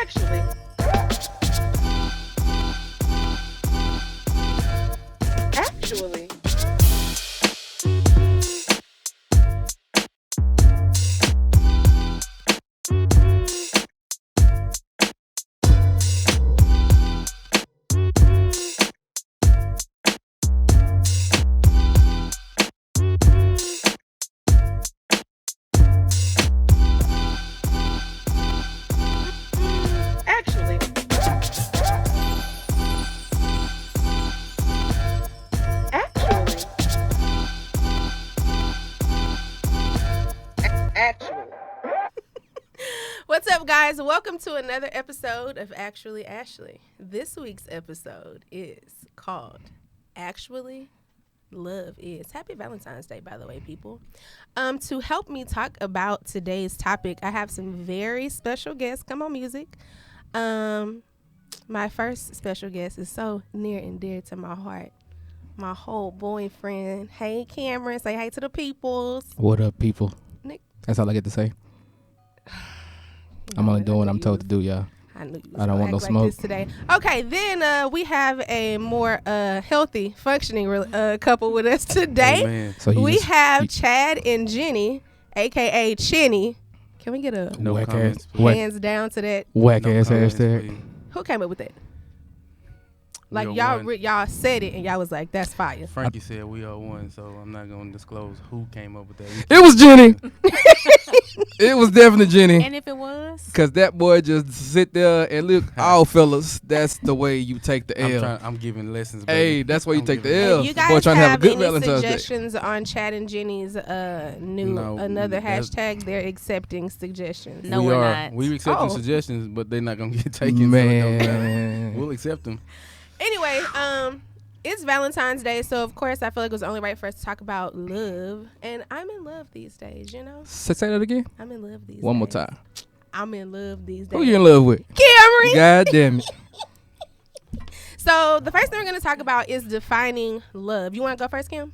Actually. Actually. Actually. Actually. Actually. What's up, guys? Welcome to another episode of Actually Ashleigh. This week's episode is called Actually Love Is. Happy Valentine's Day, by the way, people. To help me talk about today's topic, I have some very special guests. Come on, music. My first special guest is so near and dear to my heart. My whole boyfriend. Hey, Cameron. Say hi to the peoples. What up, people? Nick. That's all I get to say. I'm only doing what I'm told to do, y'all. I knew you was I don't gonna want no act smoke. like this today. Okay, then we have a more healthy, functioning couple with us today. Amen. So We have Chad and Ginny, a.k.a. Chinny. Can we get a No whack comments, ass, please. hands down to that? whack No ass comments, hashtag. please. Who came up with that? Like We are one. y'all said it and y'all was like, that's fire. Frankie said we are one, so I'm not going to disclose who came up with that. It was Ginny. It was definitely Ginny. And if it was, Cause that boy just sit there and look. All fellas, that's the way you take the L. I'm giving lessons. Hey, Baby. that's why you I'm take the giving L. If you Boy, guys trying to have a have good any Valentine's Day. suggestions on Chad and Ginny's new No, another that's- hashtag, they're accepting suggestions. No, we we're are. not. We accepting Oh. suggestions, but they're not going to get taken. So it don't matter. Man, We'll accept them. Anyway, it's Valentine's Day, so of course I feel like it was only right for us to talk about love. And I'm in love these days, you know? say that again. I'm in love these days. One more time. I'm in love these days. Who you in love with? Cameron! God damn it. So the first thing we're going to talk about is defining love. You want to go first, Kim?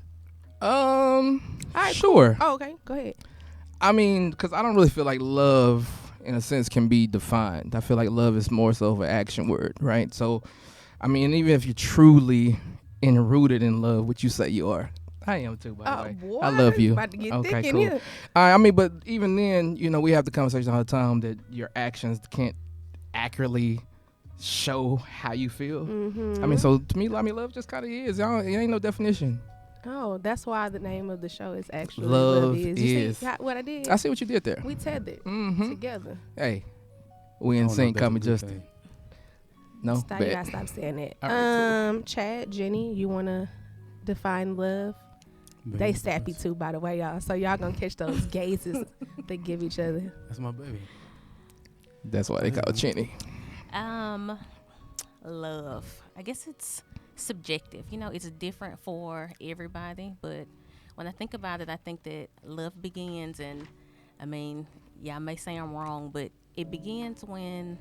right, Sure. Oh, okay. Go ahead. I mean, because I don't really feel like love, in a sense, can be defined. I feel like love is more so of an action word, right? So, I mean, even if you're truly enrooted in love, which you say you are, I am too, by the way. Boy, I love you. About to get Okay, thick in cool. here. I mean, but even then, you know, we have the conversation all the time that your actions can't accurately show how you feel. Mm-hmm. I mean, so to me, I mean, love just kind of is. It ain't no definition. Oh, that's why the name of the show is actually Love You Is. see what I did? I see what you did there. We tethered Mm-hmm. together. Hey, we I in don't know sync, if that's a coming good just thing. no. Stop, you bet. gotta stop saying that. All right, Chad, Jenny, you wanna define love? They sappy too, by the way, y'all. So y'all gonna catch those gazes they give each other. That's my baby. That's why they call it Chinny. love. I guess it's subjective. You know, it's different for everybody. But when I think about it, I think that love begins, and I mean, yeah, I may say I'm wrong, but it begins when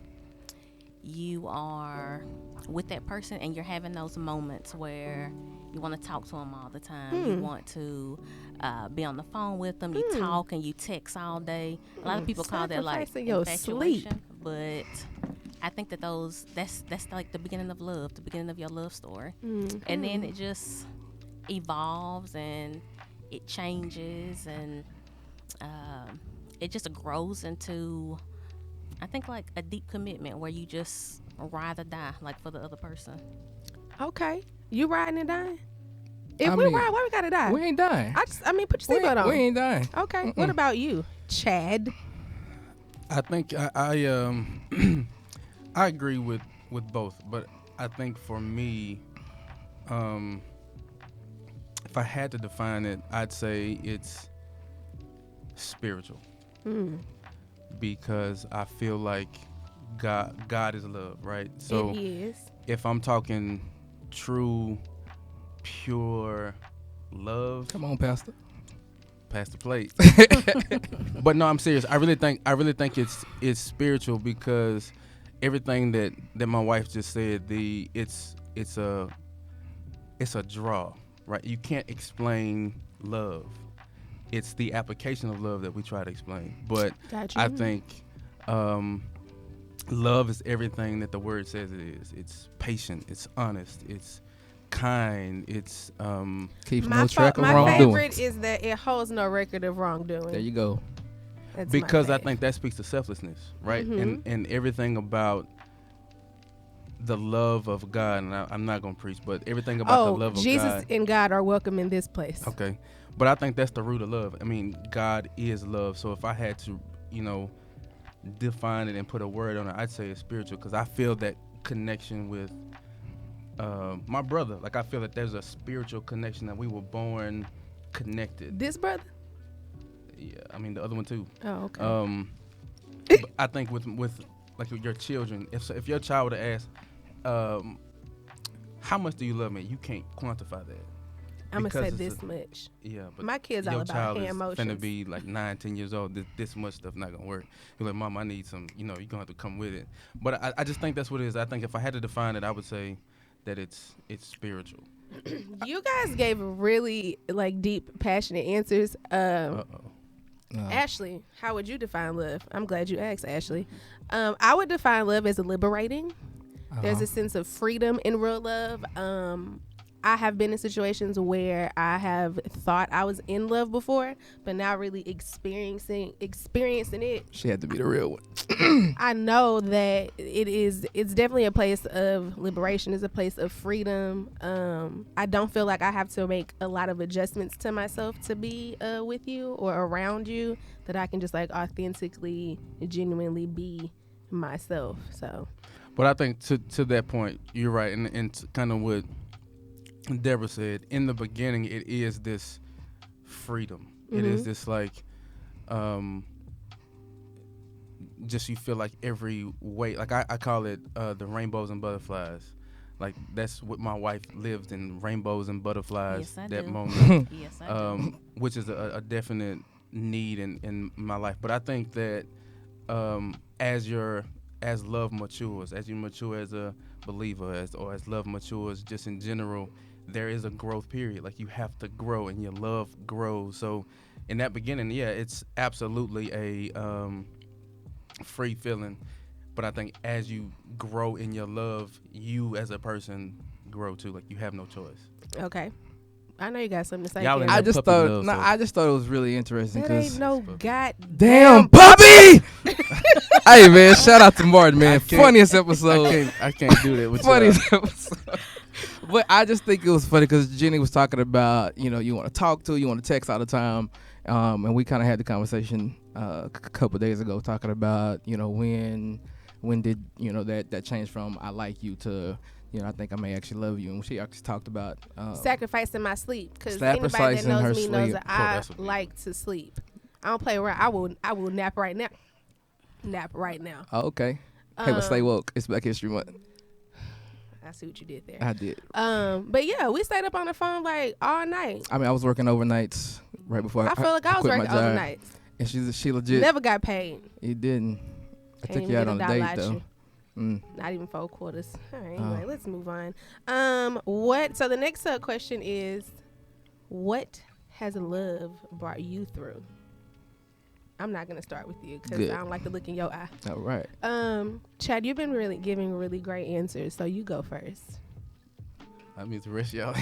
you are with that person and you're having those moments where you want to talk to them all the time. You want to be on the phone with them. You talk and you text all day. A lot of people call that like Sacrificing your sleep. infatuation, but I think that that's like the beginning of love, the beginning of your love story. And then it just evolves and it changes and it just grows into, I think, like a deep commitment where you just ride or die, like, for the other person. Okay, you riding and dying? If I we mean, ride, why we gotta die? We ain't dying. I mean, put your We seatbelt on. ain't dying. Okay, what about you, Chad? I think I I agree with both, but I think for me, if I had to define it, I'd say it's spiritual, because I feel like God is love, right? So It is. if I'm talking true, pure love, Come on, Pastor. pass the plate. But no, I'm serious. I really think it's spiritual, because everything that my wife just said, it's a draw, right? You can't explain love. It's the application of love that we try to explain. But Got you. I think love is everything that the word says it is. It's patient. It's honest. It's kind. It's Keeps no track of my wrongdoing. favorite is that it holds no record of wrongdoing. There you go. That's because my I fave. think that speaks to selflessness, right? Mhm. And everything about the love of God. And I'm not gonna preach, but everything about the love of Jesus God. and God are welcome in this place. Okay, but I think that's the root of love. I mean, God is love. So if I had to, define it and put a word on it, I'd say it's spiritual because I feel that connection with my brother. Like I feel that there's a spiritual connection that we were born connected. This brother? Yeah, I mean the other one too. Oh, okay. But I think with like with your children, if your child were to ask, how much do you love me? You can't quantify that. I'm going to say because this it's much. Yeah, but My kid's all your about child hand is motions. finna be like 9, 10 years old. This much stuff not gonna work. You're like, Mom, I need some. You're gonna have to come with it. But I just think that's what it is. I think if I had to define it, I would say that it's spiritual. You guys gave really like deep, passionate answers. Ashleigh, how would you define love? I'm glad you asked, Ashleigh. I would define love as liberating. There's a sense of freedom in real love. I have been in situations where I have thought I was in love before, but now really experiencing it. She had to be the real one. I know that it's definitely a place of liberation. It's a place of freedom. I don't feel like I have to make a lot of adjustments to myself to be with you or around you, that I can just like authentically, genuinely be myself. So, But I think to that point, you're right, and kind of what Deborah said in the beginning, it is this freedom. It is this like just you feel like every way, like I call it the rainbows and butterflies. Like that's what my wife lived in, rainbows and butterflies. Yes, I that do. moment, Yes, I do. which is a definite need in my life. But I think that as love matures, as you mature as a believer, as love matures, just in general, there is a growth period. Like you have to grow, and your love grows. So, in that beginning, yeah, it's absolutely a free feeling. But I think as you grow in your love, you as a person grow too. Like you have no choice. okay. I know you got something to say. Y'all Karen. in I that just puppy thought. love, so- I just thought it was really interesting That because. ain't no Damn goddamn puppy! Hey man, shout out to Martin, man. I can't- Funniest episode. I can't do that with y'all. Funniest episode. But I just think it was funny because Ginny was talking about, you want to talk to, you want to text all the time. And we kind of had the conversation a couple days ago talking about, when did, that change from I like you to, I think I may actually love you. And she actually talked about sacrificing my sleep, because anybody that Sacrificing her knows me knows sleep. that Oh, I that's what- like to sleep. I don't play around. I will nap right now. Nap right now. oh, okay. Hey, but stay woke. It's Black History Month. I see what you did there. I did. But yeah, we stayed up on the phone like all night. I mean, I was working overnights right before I feel like I was quit my working job. overnight. And she legit. Never got paid. You didn't. I Can't took even you out get on a dollar date at though. you. Mm. Not even 4 quarters. All right, Oh. anyway, let's move on. So the next question is, what has love brought you through? I'm not gonna start with you because Good. I don't like to look in your eye. All right. Chad, you've been really giving really great answers, so you go first. I mean, the rest of y'all.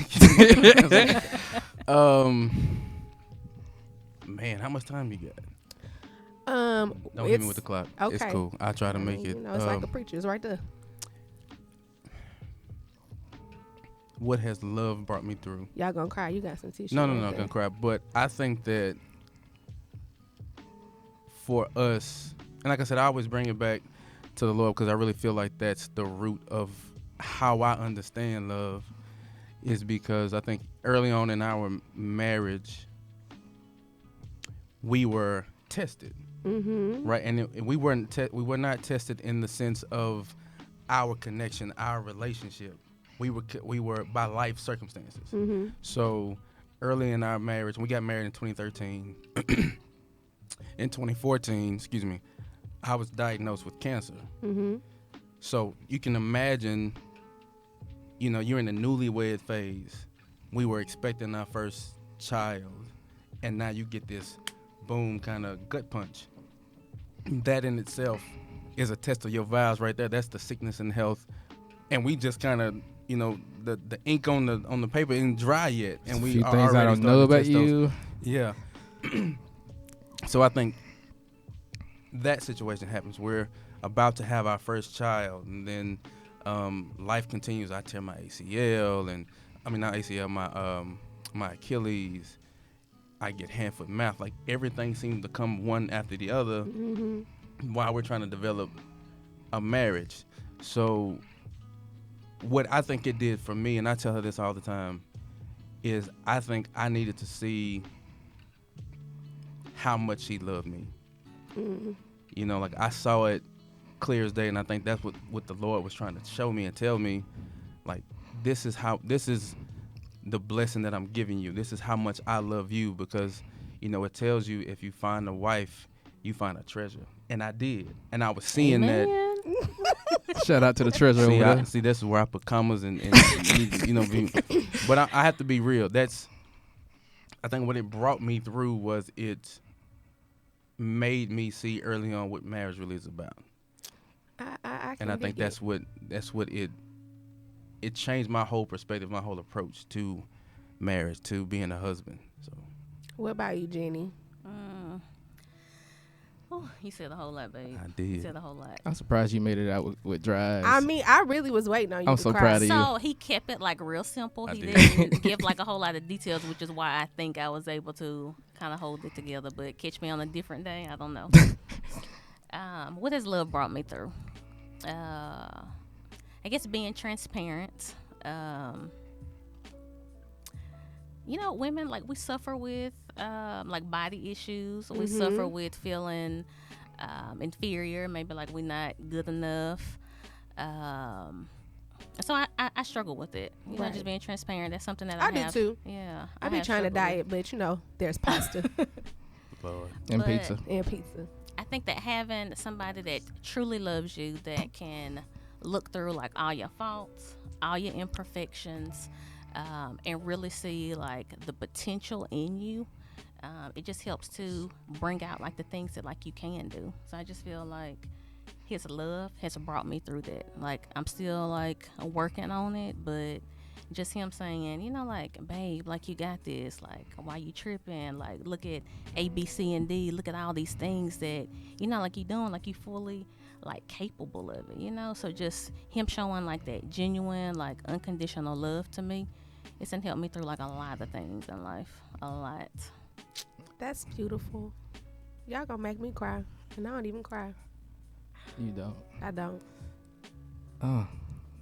Man, how much time you got? Don't hit me with the clock. okay. It's cool. I'll try to make it. It's like a preacher. It's right there. What has love brought me through? Y'all gonna cry? You got some tissue? No, right there. gonna cry. But I think that for us, and like I said, I always bring it back to the Lord because I really feel like that's the root of how I understand love. Is because I think early on in our marriage, we were tested, right? And we were not tested in the sense of our connection, our relationship. We were by life circumstances. So early in our marriage, we got married in 2013. In 2014, I was diagnosed with cancer. So you can imagine, you're in the newlywed phase. We were expecting our first child, and now you get this boom kind of gut punch. That in itself is a test of your vows right there. That's the sickness and health. And we just kind of, the ink on the paper isn't dry yet, and we few are things I already don't know starting to about test those. you. Yeah. So I think that situation happens. We're about to have our first child, and then life continues. I tear my ACL, and not ACL, my Achilles. I get hand, foot, mouth. Like everything seems to come one after the other while we're trying to develop a marriage. So what I think it did for me, and I tell her this all the time, is I think I needed to see how much she loved me. Like I saw it clear as day, and I think that's what the Lord was trying to show me and tell me, like, this is the blessing that I'm giving you. This is how much I love you, because, it tells you if you find a wife, you find a treasure. And I did. And I was seeing that. Shout out to the treasure over there. See, this is where I put commas and but I have to be real. I think what it brought me through was it made me see early on what marriage really is about. And I think that's what it changed my whole perspective, my whole approach to marriage, to being a husband. So, what about you, Ginny? Oh, you said a whole lot, babe. I did. You said a whole lot. I'm surprised you made it out with dry eyes. I really was waiting on you. I'm to so cry. proud of you. So he kept it like real simple. I He did. didn't give like a whole lot of details, which is why I think I was able to kind of hold it together. But catch me on a different day. I don't know. What has love brought me through? I guess being transparent. Women, like, we suffer with like body issues. We suffer with feeling inferior, maybe like we're not good enough. So I struggle with it. Right. Just being transparent. That's something that I I do have. too. Yeah, I be have trying to struggled diet, but there's pasta Lord. And But- pizza. and pizza. I think that having somebody that truly loves you, that can look through like all your faults, all your imperfections, and really see like the potential in you, it just helps to bring out like the things that like you can do. So I just feel like his love has brought me through that. Like, I'm still like working on it, but just him saying, like, babe, like, you got this. Like, why you tripping? Like, look at A, B, C, and D. Look at all these things that, like, you doing, like, you fully, like, capable of it, So just him showing, like, that genuine, like, unconditional love to me, it's gonna help me through, like, a lot of things in life. A lot. That's beautiful. Y'all gonna make me cry, and I don't even cry. You don't. I don't. Oh.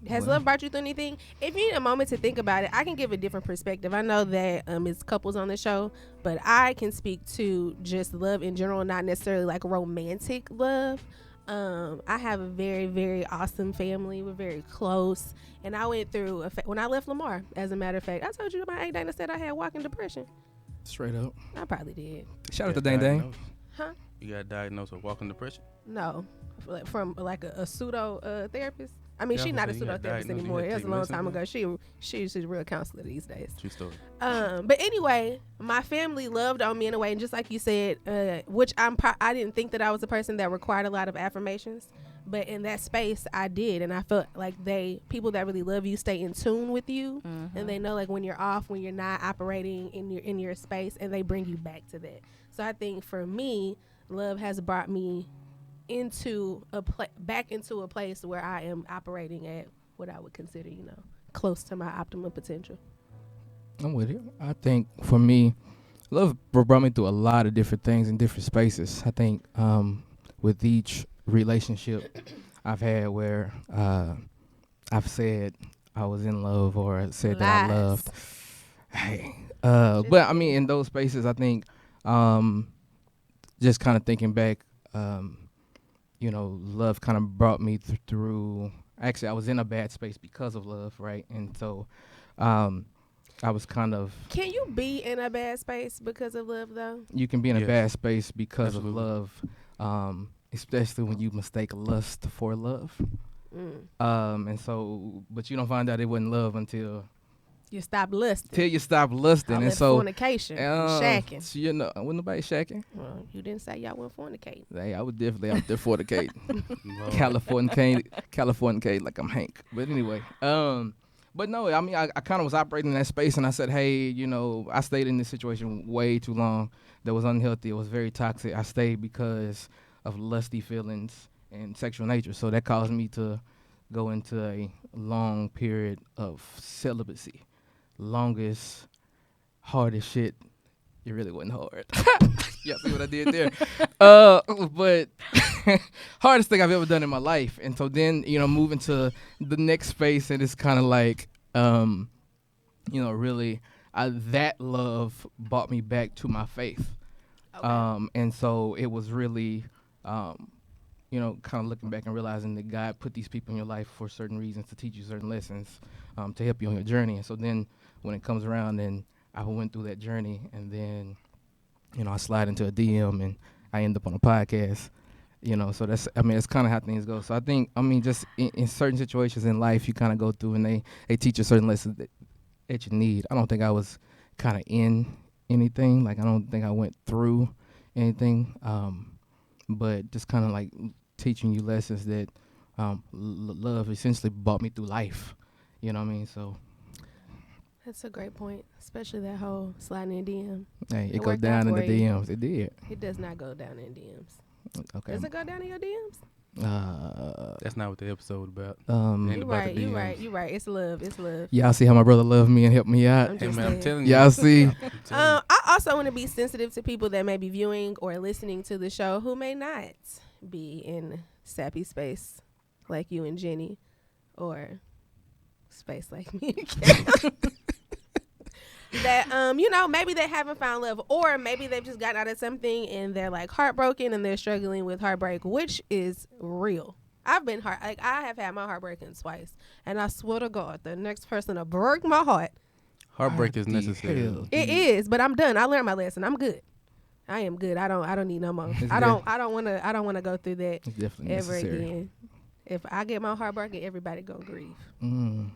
Has Well. love brought you through anything? If you need a moment to think about it, I can give a different perspective. I know that it's couples on the show, but I can speak to just love in general, not necessarily like romantic love. I have a very, very awesome family. We're very close. And I went through, when I left Lamar, as a matter of fact, I told you my Dana said I had walking depression. Straight up. I probably did. Shout out to Dang Dang. Huh? You got diagnosed with walking depression? No. From like a pseudo therapist. I mean, Yeah, she's not a you got pseudo therapist diagnosed, you anymore. had to It was take a long medicine time for ago. She's a real counselor these days. True story. But anyway, my family loved on me in a way, and just like you said, which I didn't think that I was a person that required a lot of affirmations, but in that space I did, and I felt like people that really love you stay in tune with you, and they know like when you're off, when you're not operating in your space, and they bring you back to that. So I think for me, love has brought me back into a place where I am operating at what I would consider, close to my optimum potential. I'm with you. I think for me, love brought me through a lot of different things in different spaces. I think with each relationship I've had where I've said I was in love or said that I loved. Hey, but I mean, in those spaces, I think just kind of thinking back, love kind of brought me through. Actually, I was in a bad space because of love, right? And so I was kind of... Can you be in a bad space because of love, though? You can be in a Yes. bad space because Absolutely. of love, especially when you mistake lust for love. And so, but you don't find out it wasn't love until You stop lusting. Till you stop lusting. All And that so fornication, shacking. So, you know, wasn't nobody shacking. Well, you didn't say y'all went fornicating. Hey, I was definitely out there fornicating. Lord. Californicating like I'm Hank. But anyway, but no, I mean, I kind of was operating in that space, and I said, hey, you know, I stayed in this situation way too long. That was unhealthy. It was very toxic. I stayed because of lusty feelings and sexual nature. So that caused me to go into a long period of celibacy. Longest, hardest shit. It really wasn't hard. Y'all see what I did there? But hardest thing I've ever done in my life. And so then, you know, moving to the next space, and it's kind of like, you know, really, that love brought me back to my faith. Okay. And so it was really, you know, kind of looking back and realizing that God put these people in your life for certain reasons, to teach you certain lessons, to help you on your journey. And so then when it comes around, then I went through that journey, and then, you know, I slide into a DM and I end up on a podcast, you know. So that's kind of how things go. So I think, just in certain situations in life, you kind of go through and they teach you certain lessons that you need. I don't think I was kind of in anything. Like, I don't think I went through anything, but just kind of like teaching you lessons that love essentially brought me through life. You know what I mean? So That's a great point, especially that whole sliding in DM. hey, it goes worked out down in the for you. DMs. It did. It does not go down in DMs. Okay. Does it go down in your DMs? That's not what the episode about. Um, Ain't You're about right. the You're DMs. right. You're right. It's love. It's love. y'all see how my brother loved me and helped me out. I'm Hey just man, I'm saying. telling you. Y'all see? I'm telling you. I also want to be sensitive to people that may be viewing or listening to the show who may not be in sappy space like you and Ginny, or space like me and Cam. That you know, maybe they haven't found love, or maybe they've just gotten out of something and they're like heartbroken and they're struggling with heartbreak, which is real. I've been I have had my heart broken twice, and I swear to God, the next person to break my heart, Heartbreak is The necessary. hell? it is. But I'm done. I learned my lesson. I'm good. I am good. I don't need no more. It's I don't want to go through that It's definitely ever necessary. again. If I get my heart broken, everybody gonna grieve. Mm.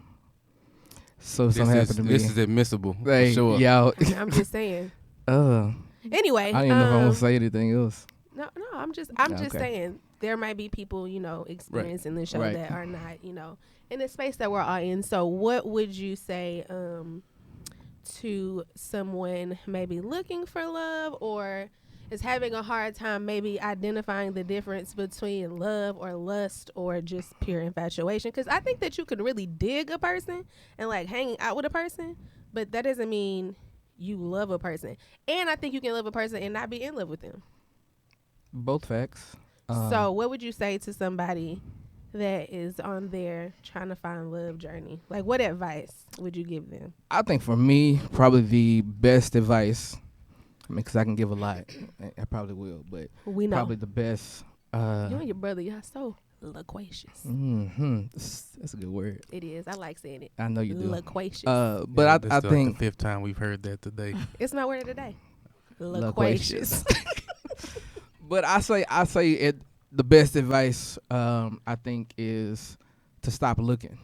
So This something happened to me. is admissible. For Hey, sure. y'all. I'm just saying. I Anyway, didn't know if I want to say anything else. No, I'm just Okay. saying there might be people, you know, experiencing the show Right. that are not, you know, in the space that we're all in. So what would you say to someone maybe looking for love, or is having a hard time maybe identifying the difference between love or lust or just pure infatuation? Because I think that you could really dig a person and like hanging out with a person, but that doesn't mean you love a person. And I think you can love a person and not be in love with them. Both facts. So what would you say to somebody that is on their trying to find love journey? Like, what advice would you give them? I think for me, probably the best advice, because I can give a lot. I probably will, but We know. probably the best. You and your brother, y'all so loquacious. That's a good word. It is. I like saying it. I know you do. Loquacious. But Yeah, I this is like think the fifth time we've heard that today. It's my word of the day. Loquacious. Loquacious. But I say the best advice I think is to stop looking.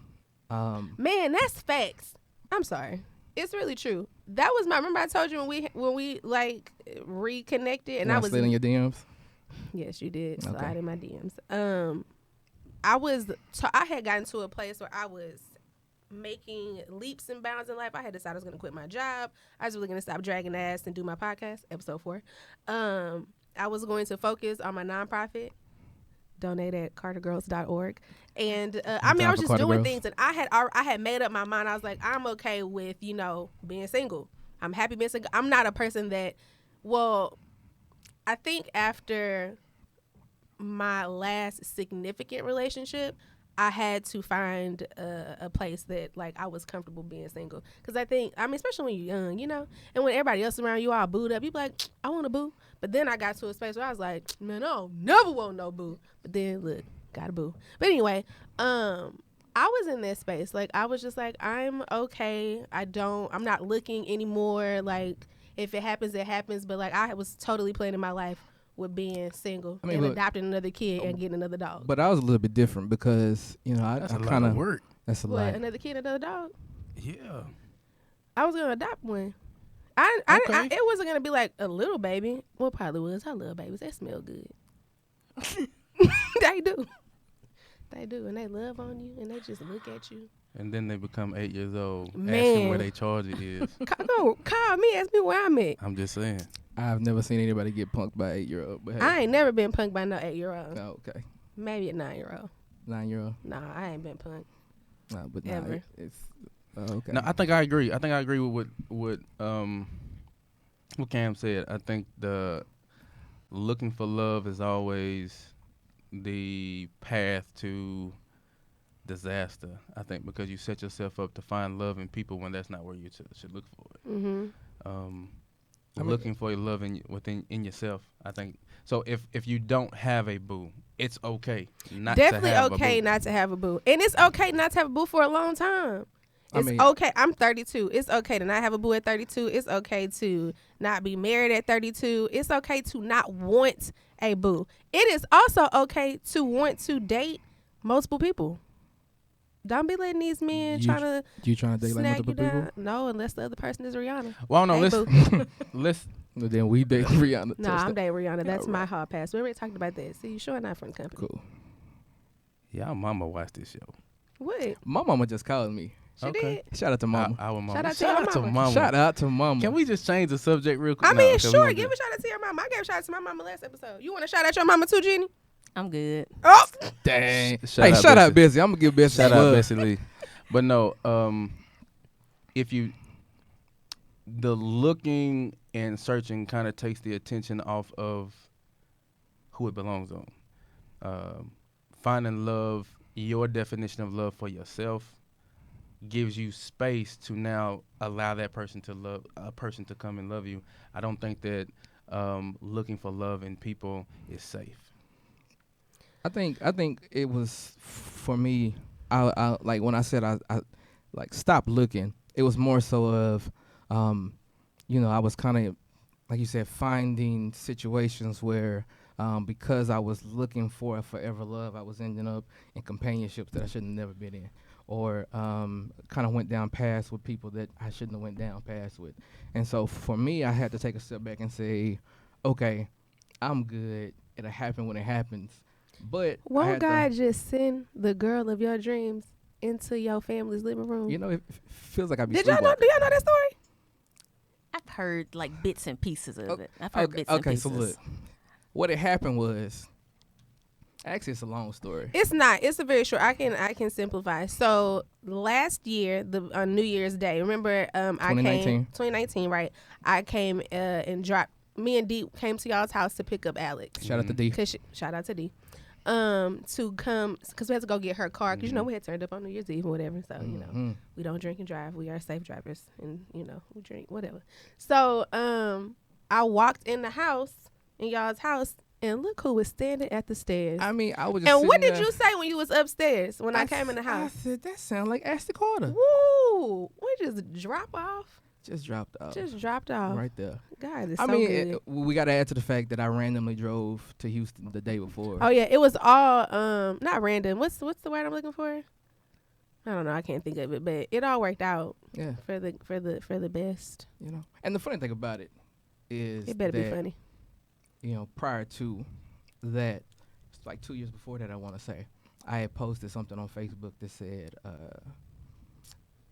Man, that's facts. I'm sorry. It's really true. That was my. Remember I told you when we like reconnected, and I was slid in your DMs. Yes, you did slide Okay. in my DMs. I had gotten to a place where I was making leaps and bounds in life. I had decided I was going to quit my job. I was really going to stop dragging ass and do my podcast, episode 4. I was going to focus on my nonprofit, donate at cartergirls.org. And I was just doing things, and I had made up my mind. I was like, I'm okay with, you know, being single. I'm happy being single. I'm not a person that, well, I think after my last significant relationship, I had to find a place that like I was comfortable being single. Because I think, especially when you're young, you know, and when everybody else around you all booed up, you be like, I want a boo. But then I got to a space where I was like, man, I don't never want no boo. But then look, got a boo. But anyway, I was in this space. Like, I was just like, I'm okay. I'm not looking anymore. Like, if it happens, it happens. But like, I was totally planning my life with being single and adopting another kid and getting another dog. But I was a little bit different because, you know, That's I a lot kind of of work. That's a What, lot. another kid, another dog? Yeah. I was gonna adopt one. It wasn't gonna be like a little baby. Well, probably was. I love babies. They smell good. They do. They do, and they love on you, and they just look at you. And then they become 8 years old, Man. asking where they charger is. Call me, ask me where I'm at. I'm just saying. I've never seen anybody get punked by an 8-year-old. But hey. I ain't never been punked by no 8-year-old. Oh, okay. Maybe a 9-year-old. 9-year-old. Nah, I ain't been punked. No, but Ever. it's okay. No, I think I agree. I think I agree with what Cam said. I think the looking for love is always the path to disaster. I think because you set yourself up to find love in people when that's not where you should look for it. Mm-hmm. Looking for your love within yourself. I think so. If you don't have a boo, it's okay not Definitely to have okay a boo. not to have a boo, and it's okay not to have a boo for a long time. It's okay. I'm 32. It's okay to not have a boo at 32. It's okay to not be married at 32. It's okay to not want a boo. It is also okay to want to date multiple people. Don't be letting these men You trying to date like multiple people? No, unless the other person is Rihanna. Well, no, Hey, let's. Well, then we date Rihanna. No, I'm dating Rihanna. That's my hard pass. We already talked about that. See, you sure not from the company. Cool. Y'all mama watch this show. What? My mama just called me. She did. Shout out to mama. Our mama. Shout out to your mama. Shout out to mama. Can we just change the subject real quick? I mean, sure. Give a shout out to your mama. I gave a shout out to my mama last episode. You want to shout out your mama too, Ginny? I'm good. Oh, Dang. Shout out Bessie. I'm gonna give Bessie Shout a out love. Bessie Lee. But no, the looking and searching kind of takes the attention off of who it belongs on. Finding love, your definition of love for yourself, gives you space to now allow that person to come and love you. I don't think that looking for love in people is safe. I think it was for me. I like when I said I like stop looking. It was more so of, I was kind of like you said, finding situations where because I was looking for a forever love, I was ending up in companionships that I should have never been in, or kind of went down paths with people that I shouldn't have went down paths with. And so for me, I had to take a step back and say, okay, I'm good. It'll happen when it happens. But won't God just send the girl of your dreams into your family's living room? You know, it feels like I be. Do y'all know that story? I've heard like bits and pieces of it. I've heard bits and pieces. Okay, so look, what had happened was, actually, it's a long story. It's not. It's a very short. I can simplify. So last year, on New Year's Day, remember, 2019, right? I came and dropped. Me and D came to y'all's house to pick up Alex. Shout out to D. Shout out to D. To come, because we had to go get her car, because we had turned up on New Year's Eve or whatever. So we don't drink and drive. We are safe drivers, and we drink whatever. So I walked in the house, in y'all's house, and look who was standing at the stairs. I mean, I was just. And what did you say when you was upstairs when I came in the house? I said that sound like Ashleigh Carter. Woo! We just drop off. Just dropped off. Just dropped off. Right there. God, it's so good. We got to add to the fact that I randomly drove to Houston the day before. Oh yeah, it was all not random. What's the word I'm looking for? I don't know. I can't think of it, but it all worked out. Yeah. For the best. And the funny thing about it is it better be funny. Prior to that, it's like 2 years before that, I want to say, I had posted something on Facebook that said,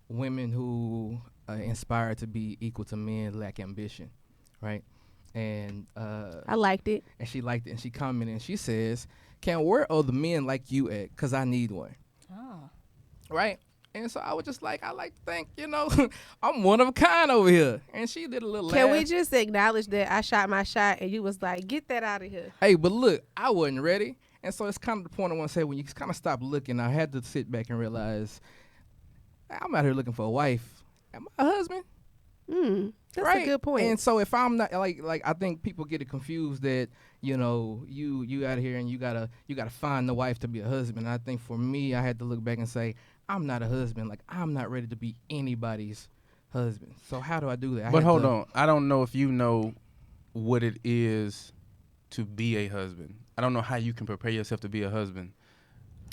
women who inspired to be equal to men lack ambition, right? And I liked it. And she liked it, and she commented, and she says, where are the men like you at? Because I need one. Oh. Right? And so I was just like, I like to think, I'm one of a kind over here. And she did a little laugh. Can we just acknowledge that I shot my shot and you was like, get that out of here? Hey, but look, I wasn't ready. And so it's kind of the point I want to say, when you kind of stop looking, I had to sit back and realize, I'm out here looking for a wife. Am I a husband? That's right? A good point. And so if I'm not like I think people get it confused that you out here and you gotta find the wife to be a husband. And I think for me, I had to look back and say, I'm not a husband. Like, I'm not ready to be anybody's husband. So how do I do that? But hold on, I don't know if you know what it is to be a husband. I don't know how you can prepare yourself to be a husband.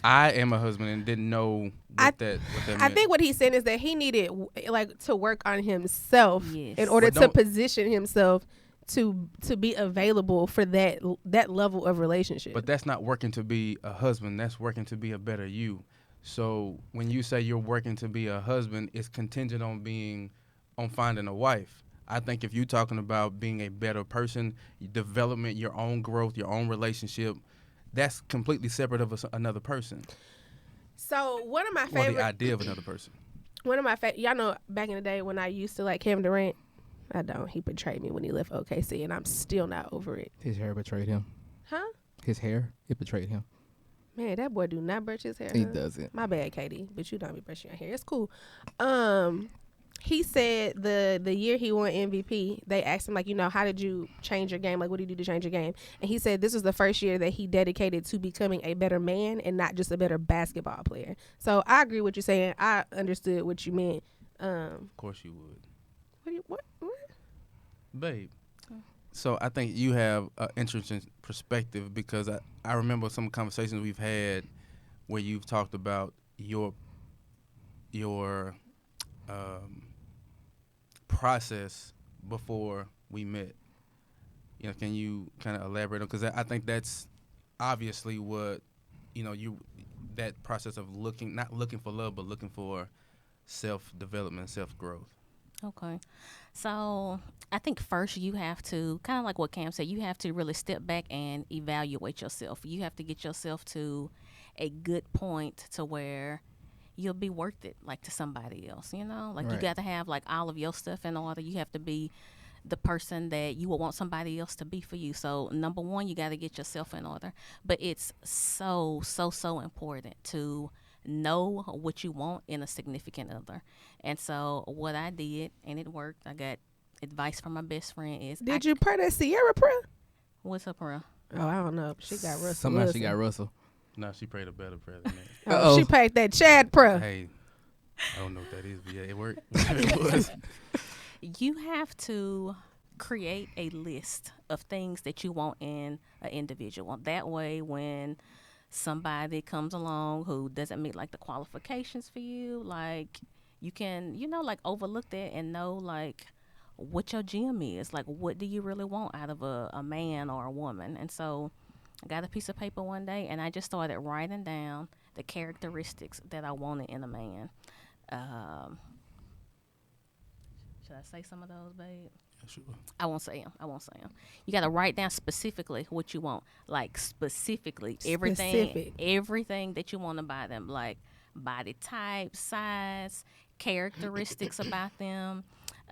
I am a husband and didn't know what that meant. I think what he's saying is that he needed like to work on himself Yes. in order Well, to position himself to be available for that level of relationship. But that's not working to be a husband. That's working to be a better you. So when you say you're working to be a husband, it's contingent on finding a wife. I think if you're talking about being a better person, development, your own growth, your own relationship, that's completely separate of another person. So one of my Or favorite, the idea of another person. y'all know back in the day when I used to like Kevin Durant. I don't. He betrayed me when he left OKC, and I'm still not over it. His hair betrayed him. Huh? His hair, it betrayed him. Man, that boy do not brush his hair. He huh? doesn't. My bad, Katie, but you don't be brushing your hair. It's cool. He said the year he won MVP, they asked him, like, how did you change your game? Like, what did you do to change your game? And he said this was the first year that he dedicated to becoming a better man and not just a better basketball player. So I agree with you saying. I understood what you meant. Of course you would. What? Babe. So I think you have an interesting perspective because I remember some conversations we've had where you've talked about your process before we met. Can you kind of elaborate on? Because I think that's obviously what that process of not looking for love, but looking for self-development, self-growth. Okay. So I think first you have to, kind of like what Cam said, you have to really step back and evaluate yourself. You have to get yourself to a good point to where you'll be worth it, like to somebody else, Like Right. you got to have like all of your stuff in order. You have to be the person that you would want somebody else to be for you. So number one, you got to get yourself in order. But it's so important to know what you want in a significant other. And so what I did, and it worked, I got advice from my best friend is... Did you pray that Sierra prayer? What's her prayer? Oh, I don't know. She got Russell Somehow Wilson. she got Russell. No, she prayed a better prayer than that. Oh, Uh-oh. she prayed that Chad prayer. Hey, I don't know what that is, but yeah, it worked. It was. You have to create a list of things that you want in an individual. That way, when somebody comes along who doesn't meet like the qualifications for you, like you can, like overlook that and know like what your gem is. Like, what do you really want out of a man or a woman? And so I got a piece of paper one day and I just started writing down the characteristics that I wanted in a man. Should I say some of those, babe? Sure. I won't say them. You got to write down specifically what you want. Like specifically everything that you want about them. Like body type, size, characteristics about them.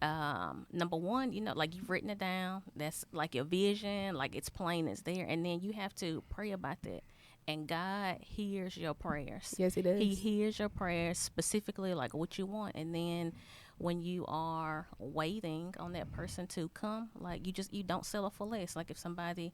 Number one, like you've written it down. That's like your vision, like it's plain as there. And then you have to pray about that. And God hears your prayers. Yes, He does. He hears your prayers specifically, like what you want. And then when you are waiting on that person to come, like you don't settle for less. Like if somebody,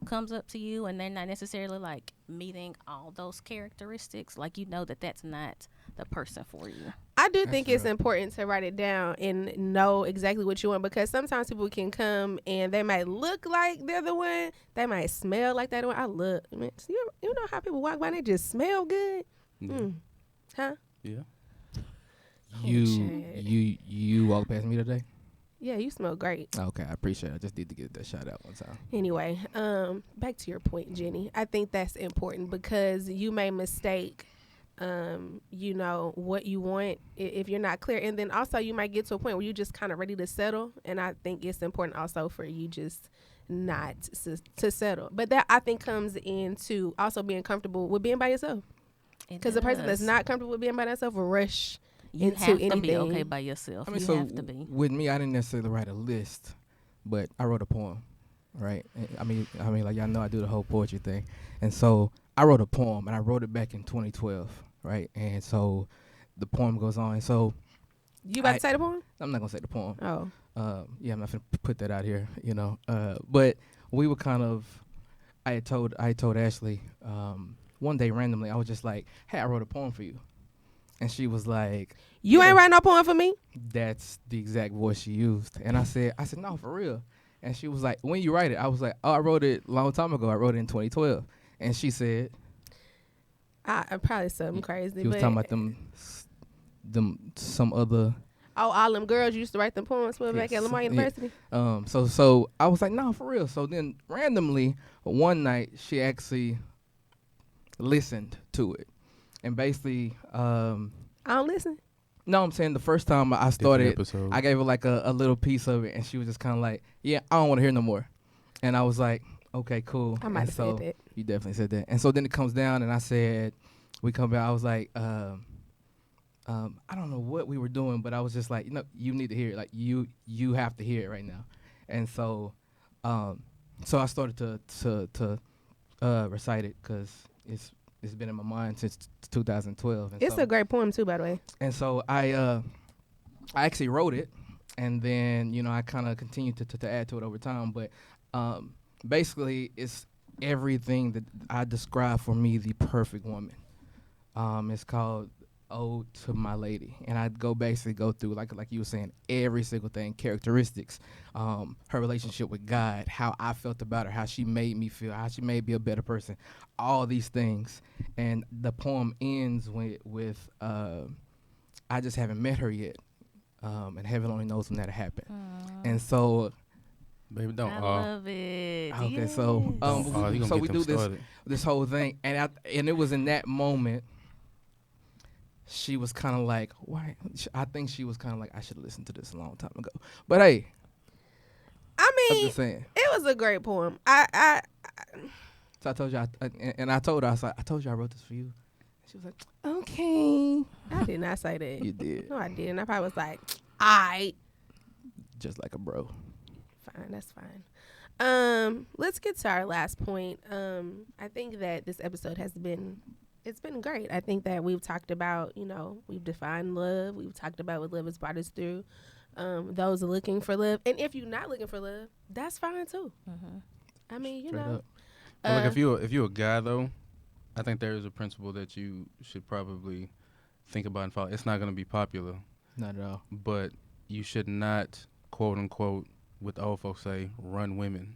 comes up to you and they're not necessarily like meeting all those characteristics, like that's not the person for you. I do think it's important to write it down and know exactly what you want, because sometimes people can come and they might look like they're the one. They might smell like they're the one. I love, man, you know how people walk by and they just smell good? Yeah. Huh? Yeah. You walked past me today? Yeah, you smell great. Okay, I appreciate it. I just need to get that shot out one time. Anyway, back to your point, Ginny. I think that's important because you may mistake what you want if you're not clear, and then also you might get to a point where you're just kind of ready to settle, and I think it's important also for you just not to settle. But that I think comes into also being comfortable with being by yourself, because the person that's not comfortable with being by themselves will rush you into have to anything. be okay by yourself. You have to be. With me, I didn't necessarily write a list, but I wrote a poem, right? I mean, like y'all know, I do the whole poetry thing, and so I wrote a poem, and I wrote it back in 2012, right? And so the poem goes on. And so You about to say the poem? I'm not gonna say the poem. Oh, Yeah, I'm not gonna put that out here, But we were kind of. I told Ashleigh one day randomly. I was just like, "Hey, I wrote a poem for you," and she was like, you ain't writing no poem for me? That's the exact voice she used. And I said, no, for real. And she was like, when you write it? I was like, oh, I wrote it a long time ago. I wrote it in 2012. And she said, I probably something crazy. He was but talking about them some other. Oh, all them girls you used to write them poems for back at Lamar University? So I was like, no, for real. So then randomly one night she actually listened to it, and basically, I don't listen. no, I'm saying the first time I started, episode. I gave her like a little piece of it, and she was just kind of like, yeah, I don't want to hear no more. And I was like, okay, cool. I might have said that. You definitely said that. And so then it comes down, and I said, we come back. I was like, I don't know what we were doing, but I was just like, you need to hear it. Like you have to hear it right now. And so, so I started to recite it because it's been in my mind since 2012. And It's a great poem too, by the way. And so I actually wrote it, and then I kind of continued to add to it over time. But basically, it's everything that I describe for me the perfect woman. It's called Ode to My Lady, and I basically go through like you were saying, every single thing, characteristics, her relationship with God, how I felt about her, how she made me feel, how she made me a better person, all these things. And the poem ends with I just haven't met her yet, and heaven only knows when that'll happen. And so, baby, don't. I love it. Okay, Yes. so so we do started. this whole thing, and it was in that moment. She was kind of like, why? I think she was kind of like, I should have listened to this a long time ago. But hey, I I'm mean, just saying. it was a great poem. So I told you, I told her, I was like, I told you I wrote this for you. She was like, okay. I did not say that. You did. No, I didn't. I probably was like, alright. Just like a bro. Fine, that's fine. Let's get to our last point. I think that this episode it's been great. I think that we've talked about, we've defined love. We've talked about what love has brought us through. Those looking for love. And if you're not looking for love, that's fine too. Mm-hmm. I mean, Straight up. But like if you're a guy though, I think there is a principle that you should probably think about and follow. It's not going to be popular, Not at all. but you should not, quote unquote, what the old folks say, run women.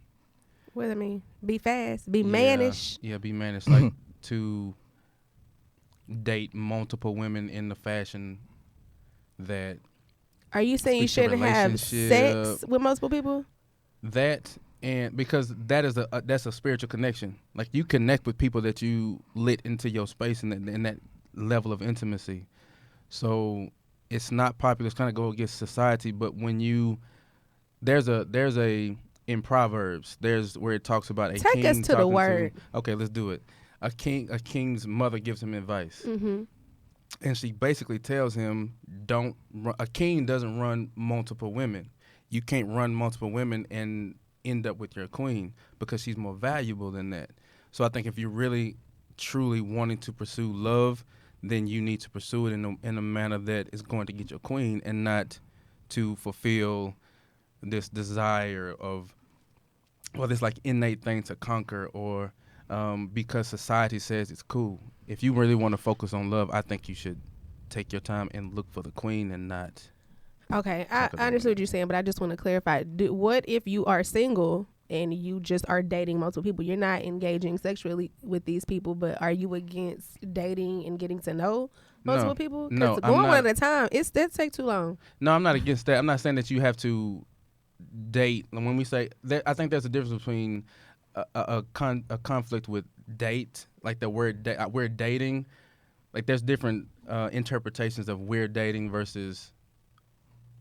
What do I mean? Be fast. Be mannish. Yeah, be mannish. Like to date multiple women in the fashion that Are you saying you speak to shouldn't have sex relationship. with multiple people? that and because that is that's a spiritual connection. Like you connect with people that you lit into your space and that level of intimacy. So it's not popular. It's kind of go against society. But when there's a in Proverbs, there's where it talks about a Take king us to the talking word. Okay, let's do it. A king's mother gives him advice, Mm-hmm. and she basically tells him, a king doesn't run multiple women. You can't run multiple women and end up with your queen because she's more valuable than that. So I think if you're really, truly wanting to pursue love, then you need to pursue it in a manner that is going to get your queen and not to fulfill this desire of, this like innate thing to conquer or because society says it's cool. If you really want to focus on love, I think you should take your time and look for the queen and not. Okay, I understand what you're saying, but I just want to clarify. What if you are single and you just are dating multiple people? You're not engaging sexually with these people, but are you against dating and getting to know multiple people? No, going I'm not. one at a time, that take too long. No, I'm not against that. I'm not saying that you have to date. And when we say that, I think there's a difference between a conflict with date, like the word we're dating. Like there's different interpretations of we're dating versus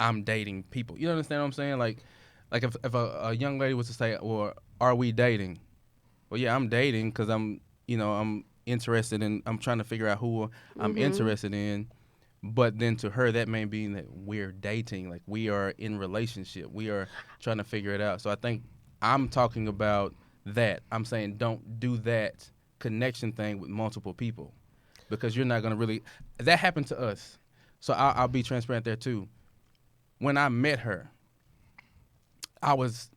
I'm dating people. You understand what I'm saying? Like if a young lady was to say, "Well, are we dating?" Well, yeah, I'm dating because I'm interested in. I'm trying to figure out who I'm interested in. But then to her, that may mean that we're dating. Like we are in relationship. We are trying to figure it out. So I think I'm talking about that. I'm saying don't do that connection thing with multiple people because you're not going to really. That happened to us. So I'll be transparent there too. When I met her, I was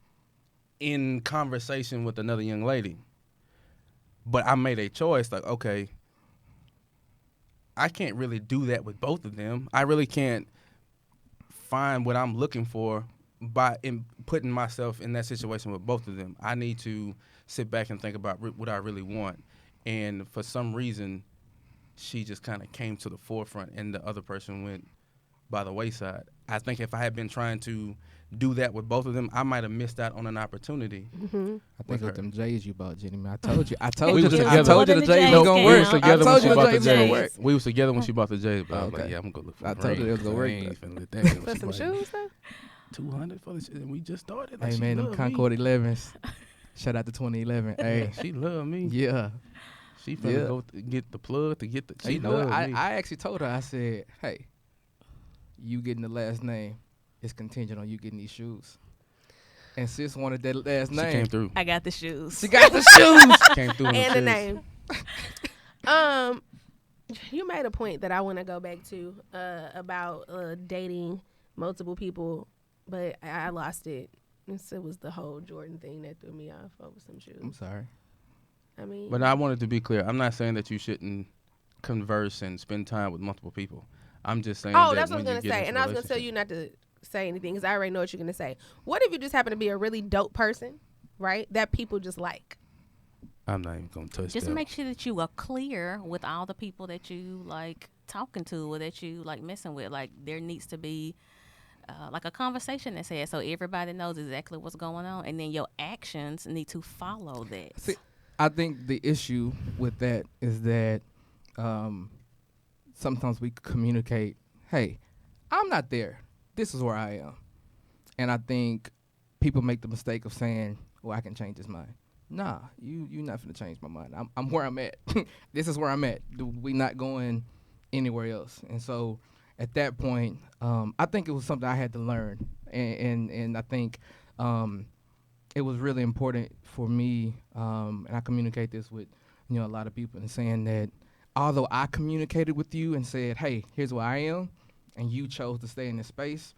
in conversation with another young lady. But I made a choice like, okay, I can't really do that with both of them. I really can't find what I'm looking for by putting myself in that situation with both of them. I need to sit back and think about what I really want. And for some reason, she just kind of came to the forefront and the other person went by the wayside. I think if I had been trying to do that with both of them, I might have missed out on an opportunity. Mm-hmm. I think with them J's you bought, Jenny, man. I told you. I We told you. was I together. told you the J's was gonna We work. was I together when told she you bought the the J's was gonna J's. work. We was together when she bought the J's, but I was Okay. like, yeah, I'm gonna go look for I told you it was gonna work, I ain't though. finna let that happen. For She some like, shoes though. 200 for the shit, and we just started. Like, Hey she man, them love Concord me. 11s. Shout out to 2011. Hey, She love me. yeah. She finna Yeah. go get the plug to get the. Hey, She you know what? love me. I actually told her. I said, hey, you getting the last name is contingent on you getting these shoes. And sis wanted that last She name. came through. I got the shoes. She got the shoes. Came through in And the shoes. name. You made a point that I want to go back to about dating multiple people, but I lost it. It was the whole Jordan thing that threw me off over some shoes. I'm sorry. I mean, But I wanted to be clear. I'm not saying that you shouldn't converse and spend time with multiple people. I'm just saying. oh, that that's what I when was gonna you get say, into and I was gonna tell relationship- you not to say anything because I already know what you're gonna say. What if you just happen to be a really dope person, right? That people just like. I'm not even gonna touch Just that. make sure that you are clear with all the people that you like talking to or that you like messing with. Like there needs to be like a conversation that's had so everybody knows exactly what's going on, and then your actions need to follow that. See, I think the issue with that is that sometimes we communicate, hey, I'm not there. This is where I am. And I think people make the mistake of saying, well, I can change his mind. Nah, you're not finna change my mind. I'm where I'm at. This is where I'm at. We not going anywhere else. And so at that point, I think it was something I had to learn. And I think it was really important for me, and I communicate this with a lot of people, and saying that although I communicated with you and said, hey, here's where I am, and you chose to stay in this space,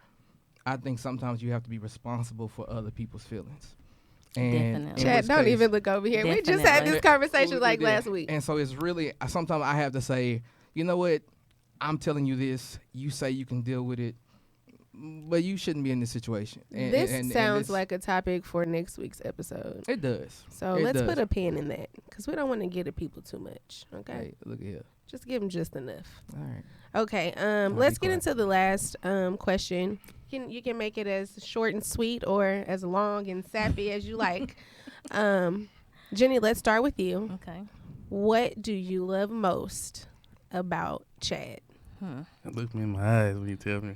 I think sometimes you have to be responsible for other people's feelings. And Definitely. in Chad, which don't case- even look over here. We just had Definitely. this conversation We like did. last week. And so it's really, sometimes I have to say, you know what, I'm telling you this, you say you can deal with it, but you shouldn't be in this situation. This sounds it's- like a topic for next week's episode. It does. So It let's does. put a pin in that because we don't want to get at people too much. Okay, Hey, look at here. just give them just enough. All right. Okay, let's get into the last question. You can make it as short and sweet or as long and sappy as you like. Jenny, let's start with you. Okay. What do you love most about Chad? Look me in my eyes when you tell me.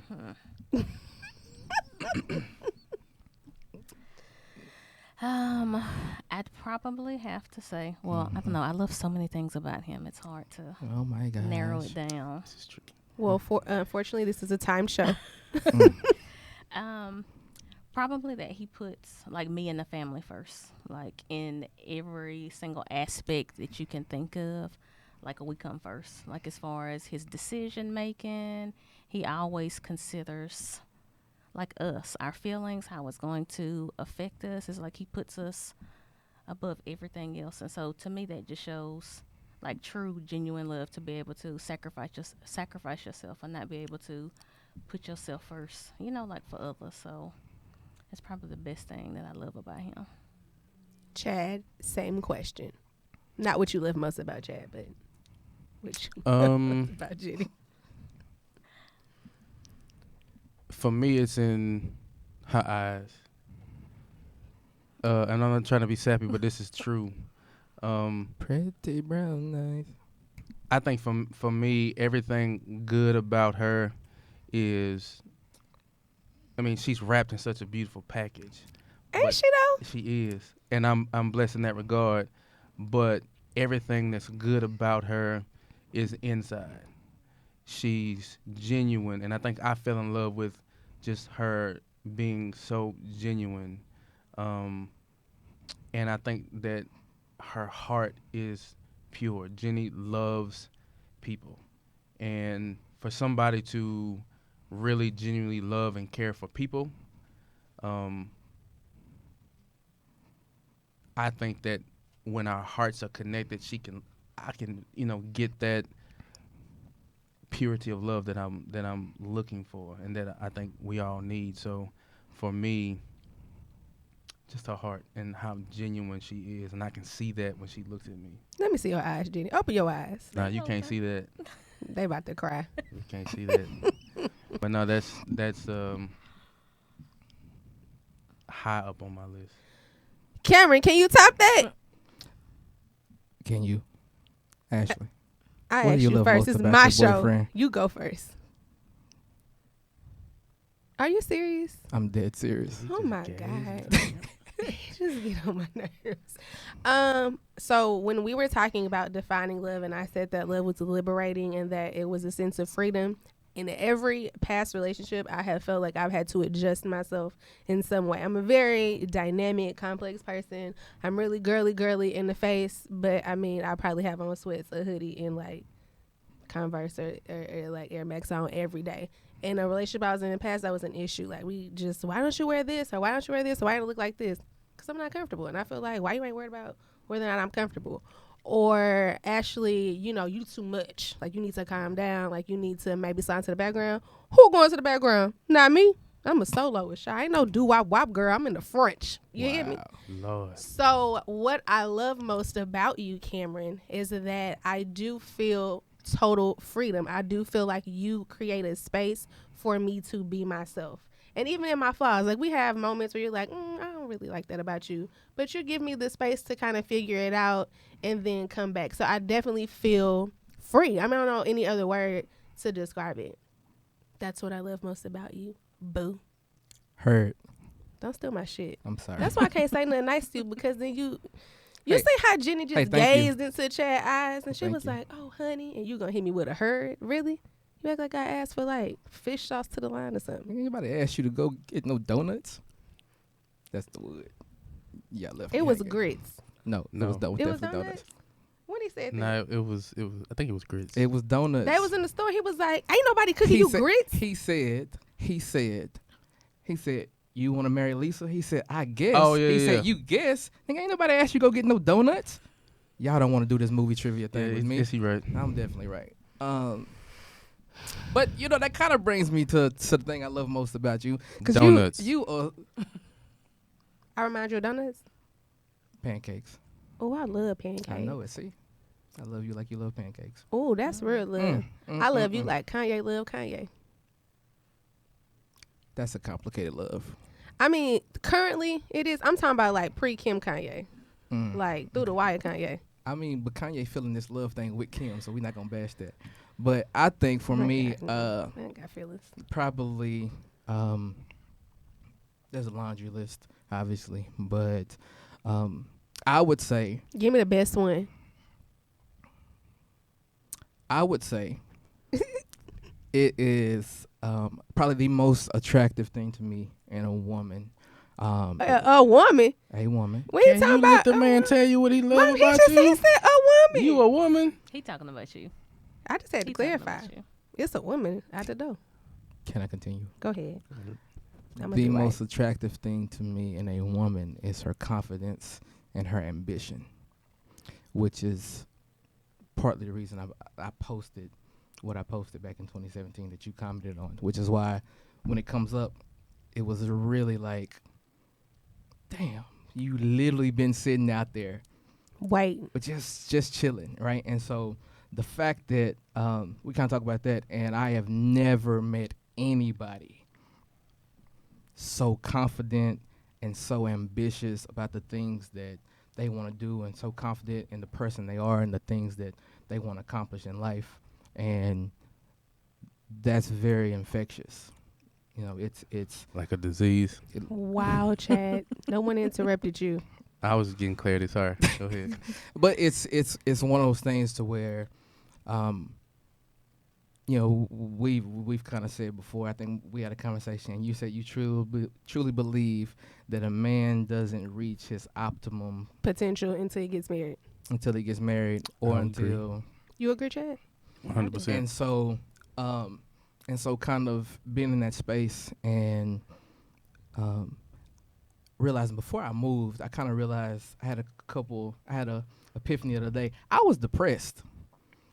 I'd probably have to say, well, I don't know. I love so many things about him. It's hard to Oh my God. narrow it down. This is tricky. Well, unfortunately, this is a timed show. Probably that he puts like me and the family first, like in every single aspect that you can think of. Like we come first. Like as far as his decision making, he always considers like us, our feelings, how it's going to affect us. It's like he puts us above everything else. And so to me, that just shows like true, genuine love to be able to sacrifice yourself and not be able to put yourself first, like for others. So that's probably the best thing that I love about him. Chad, same question. Not what you love most about Chad, but what you about Jenny. For me, it's in her eyes. And I'm not trying to be sappy, but this is true. Pretty brown eyes. I think for me, everything good about her is, she's wrapped in such a beautiful package. Ain't But she though? She is, and I'm blessed in that regard. But everything that's good about her is inside. She's genuine, and I think I fell in love with just her being so genuine. And I think that her heart is pure. Jenny loves people, and for somebody to really genuinely love and care for people, I think that when our hearts are connected, I can get that purity of love that I'm looking for, and that I think we all need. So for me, just her heart and how genuine she is, and I can see that when she looks at me. Let me see your eyes, Ginny. Open your eyes. Nah, you can't see that. They about to cry. You can't see that. But no, that's high up on my list. Cameron, can you top that? Can you, Ashleigh? I What do asked you you love first. most It's about my your show. boyfriend? You go first. Are you serious? I'm dead serious. Oh my God. Just get on my nerves. So when we were talking about defining love, and I said that love was liberating and that it was a sense of freedom, in every past relationship, I have felt like I've had to adjust myself in some way. I'm a very dynamic, complex person. I'm really girly in the face, but I mean, I probably have on sweats, a hoodie, and like Converse or like Air Max on every day. In a relationship I was in the past, that was an issue. Like, we just, why don't you wear this? Or why don't you wear this? Or why do you look like this? Because I'm not comfortable. And I feel like, why you ain't worried about whether or not I'm comfortable? Or, Ashley, you know, you too much. Like, you need to calm down. Like, you need to maybe slide to the background. Who going to the background? Not me. I'm a soloist. I ain't no doo-wop-wop girl. I'm in the French. You hear me? Lord. So, what I love most about you, Cameron, is that I do feel total freedom. I do feel like you create a space for me to be myself. And even in my flaws, like, we have moments where you're like, I don't really like that about you, but you give me the space to kind of figure it out and then come back. So I definitely feel free. I mean, I don't know any other word to describe it. That's what I love most about you. Boo. Heard. Don't steal my shit. I'm sorry. That's why I can't say nothing nice to you, because then you Hey. see how Ginny just Thank gazed into Chad's eyes and she Thank was you. like, oh, honey, and you gonna hit me with a herd? Really? You act like I asked for like fish sauce to the line or something. Anybody ask you to go get no donuts? That's the wood. Yeah, left. It was grits. No, No. it was It was definitely donuts? When he said that, No, it was. I think it was grits. It was donuts. they was in the store. He was like, ain't nobody cooking you grits. He said, you want to marry Lisa? He said, I guess. Oh, yeah, He yeah. said, you guess? Nigga, ain't nobody asked you to go get no donuts. Y'all don't want to do this movie trivia thing with me. Is he right? I'm definitely right. But you know, that kind of brings me to the thing I love most about you. 'Cause Donuts. You I remind you of donuts. pancakes. Oh, I love pancakes. I know it. See, I love you like you love pancakes. Oh, that's real love. I love you like Kanye love Kanye. That's a complicated love. I mean, currently it is. I'm talking about like pre-Kim Kanye. Mm. Like through the wire Kanye. I mean, but Kanye feeling this love thing with Kim, so we're not gonna bash that. But I think for me, I ain't got feelings. probably there's a laundry list, obviously, but I would say Give me the best one. it is probably the most attractive thing to me in a woman. A woman. A woman. What you Can talking you about? let the man tell you what he Mom, loves he about just you? he said a woman. You a woman? He talking about you. I just had to He talking clarify. about you. It's a woman out the door. Can I continue? Go ahead. I'ma The do right. most attractive thing to me in a woman is her confidence and her ambition, which is partly the reason I posted what I posted back in 2017 that you commented on, which is why when it comes up, it was really like, damn, you literally been sitting out there, Wait. but just chilling, right? And so the fact that we kind of talk about that, and I have never met anybody so confident and so ambitious about the things that they want to do, and so confident in the person they are and the things that they want to accomplish in life. And that's very infectious. You know, it's Like a disease. Wow, Chad. No one interrupted you. I was getting clarity. Sorry. Go ahead. but it's one of those things to where you know, we've kind of said before, I think we had a conversation, and you said you truly believe that a man doesn't reach his optimum Potential until he gets married. until he gets married or I agree. until You agree, Chad? 100%. and so kind of being in that space and realizing before I moved, I kind of realized I had a epiphany the other day. I was depressed.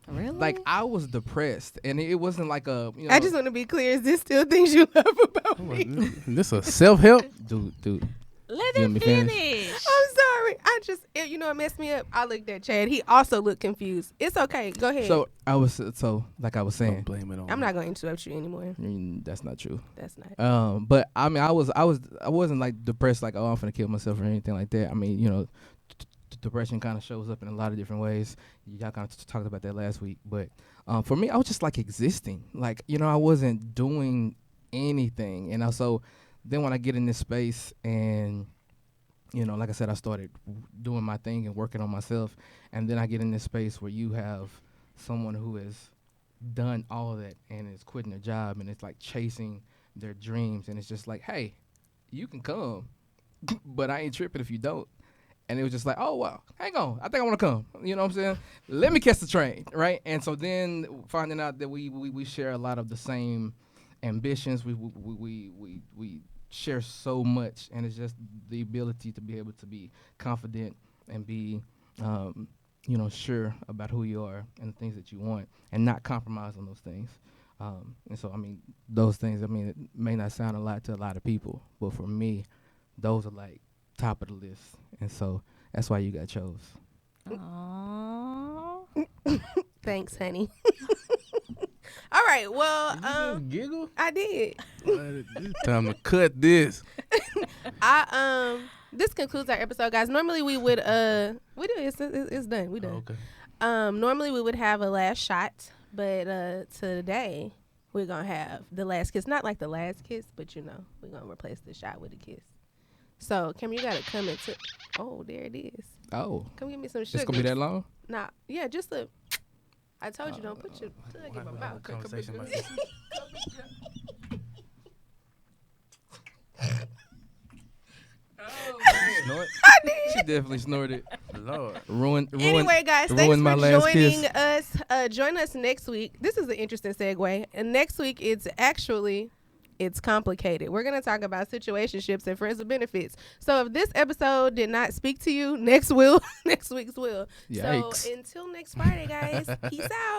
Really? Like, I was depressed, and it wasn't like a, you know. I just want to be clear. Is this still things you love about me? This a self-help? dude. Let You him want me to finish. I'm sorry. You know, it messed me up. I looked at Chad. He also looked confused. It's okay. Go ahead. So like I was saying, Don't blame it on I'm me. not going to interrupt you anymore. That's not true. That's not. But I mean, I wasn't like depressed, like, oh, I'm finna kill myself or anything like that. I mean, you know, depression kind of shows up in a lot of different ways. Y'all kind of talked about that last week, but for me, I was just like existing. Like, you know, I wasn't doing anything, and also then when I get in this space and, you know, like I said, I started doing my thing and working on myself, and then I get in this space where you have someone who has done all of that and is quitting their job and it's like chasing their dreams, and it's just like, hey, you can come, but I ain't tripping if you don't. And it was just like, oh, wow, hang on, I think I want to come. You know what I'm saying? Let me catch the train, right? And so then finding out that we share a lot of the same ambitions, we share so much, and it's just the ability to be able to be confident and be, you know, sure about who you are and the things that you want, and not compromise on those things. And so, I mean, those things, I mean, it may not sound a lot to a lot of people, but for me, those are like top of the list. And so that's why you got chose. Aww. Thanks, honey. All right. Well, Did you just giggle? I did. It's time to cut this. This concludes our episode, guys. Normally we would we do it's done. We done. Okay. Normally we would have a last shot, but today we're gonna have the last kiss. Not like the last kiss, but you know, we're gonna replace the shot with a kiss. So, Kim, you gotta come into. Oh, there it is. Oh, Come give me some sugar. it's gonna be that long? Nah, yeah, just a. I told you don't put your tongue in my mouth. Conversation about this. Snort? She definitely snorted. Lord. Anyway, guys, thanks ruined my for last joining kiss. us. Join us next week. This is an interesting segue. And next week, it's complicated. We're going to talk about situationships and friends with benefits. So if this episode did not speak to you, next week's will. Yikes. So until next Friday, guys, peace out.